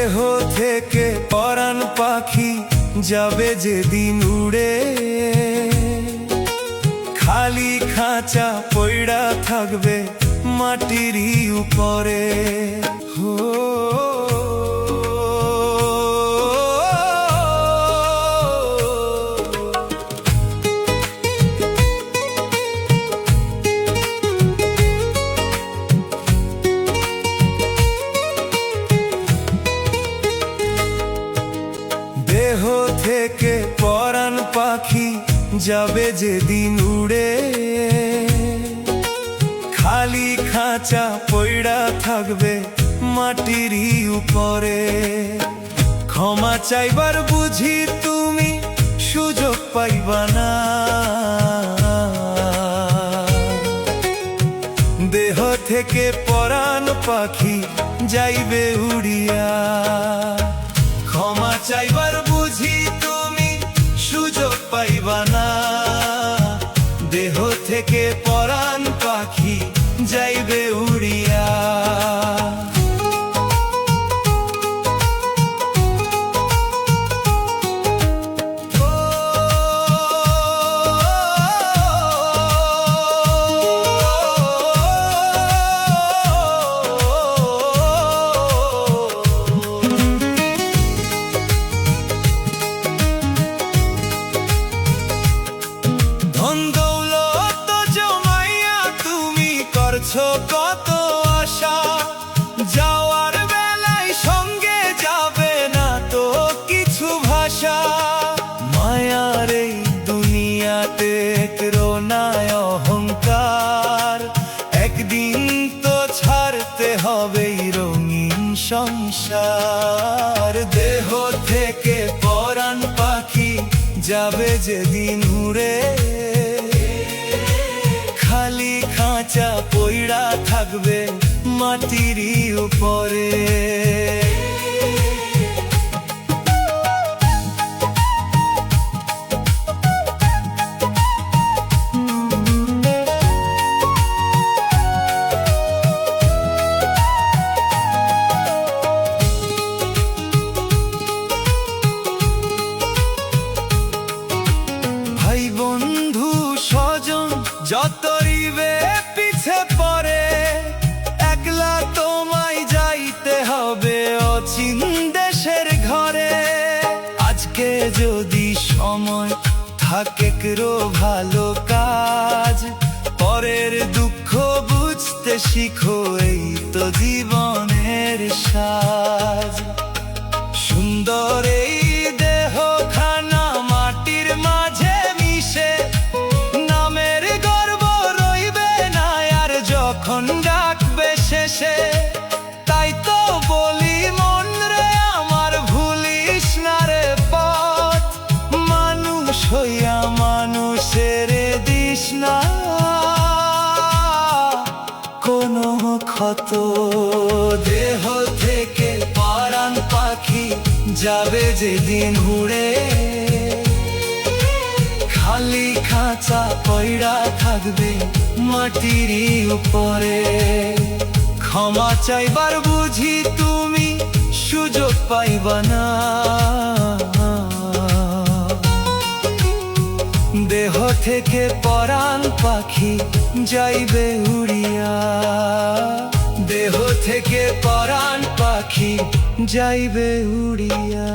দেহ থেকে পরাণ পাখি যাবে যেদিন উড়ে, খালি খাঁচা পইড়া থাকবে মাটিরই উপরে। হো দেহ থেকে পরাণ পাখি যাবে যেদিন উড়ে, খালি খাঁচা পইড়া থাকবে মাটিরই উপরে। ক্ষমা চাইবার বুঝি তুমি সুযোগ পাইবা না, দেহ থেকে পরাণ পাখি যাইবে উড়িয়া। ক্ষমা চাইবার বুঝি তুমি সুযোগ পাইবা না, দেহ থেকে পরাণ পাখি যাইবে উড়িয়া। কত আশা, যাওয়ার বেলায় সঙ্গে যাবে না তো কিছু ভাষা। মায়ার এই দুনিয়াতে করোনায় অহংকার, একদিন তো ছাড়তে হবে রঙিন সংসার। দেহ থেকে পরাণ পাখি যাবে যেদিন উড়ে, খালি খাঁচা পইড়া থাকবে মাটিরই উপরে। ভাই বন্ধু স্বজন যতরিবে পিছে পড়ে, একলা তোমায় যাইতে হবে অচিন দেশের ঘরে। আজকে যদি সময় থাকে করো ভালো কাজ, পরের দুঃখ বুঝতে শিখো, এই তো জীবনের সাজ। সুন্দর এই দেহ খানা মাটির মাঝে মিশে, নামের গর্ব রইবে না আর যখন ডাকবে শেষে। তাই তো বলি মন রে আমার ভুলিস না রে পথ, মানুষ হইয়া মানুষের দিস না কোনো ক্ষত। দেহ থেকে পরাণ পাখি যাবে যেদিন উড়ে, খালি খাঁচা পইড়া থাকবে মাটিরই উপরে। ক্ষমা চাইবার বুঝি তুমি সুযোগ পাইবা না, দেহ থেকে পরাণ পাখি যাইবে উড়িয়া। দেহ থেকে পরাণ পাখি যাইবে উড়িয়া।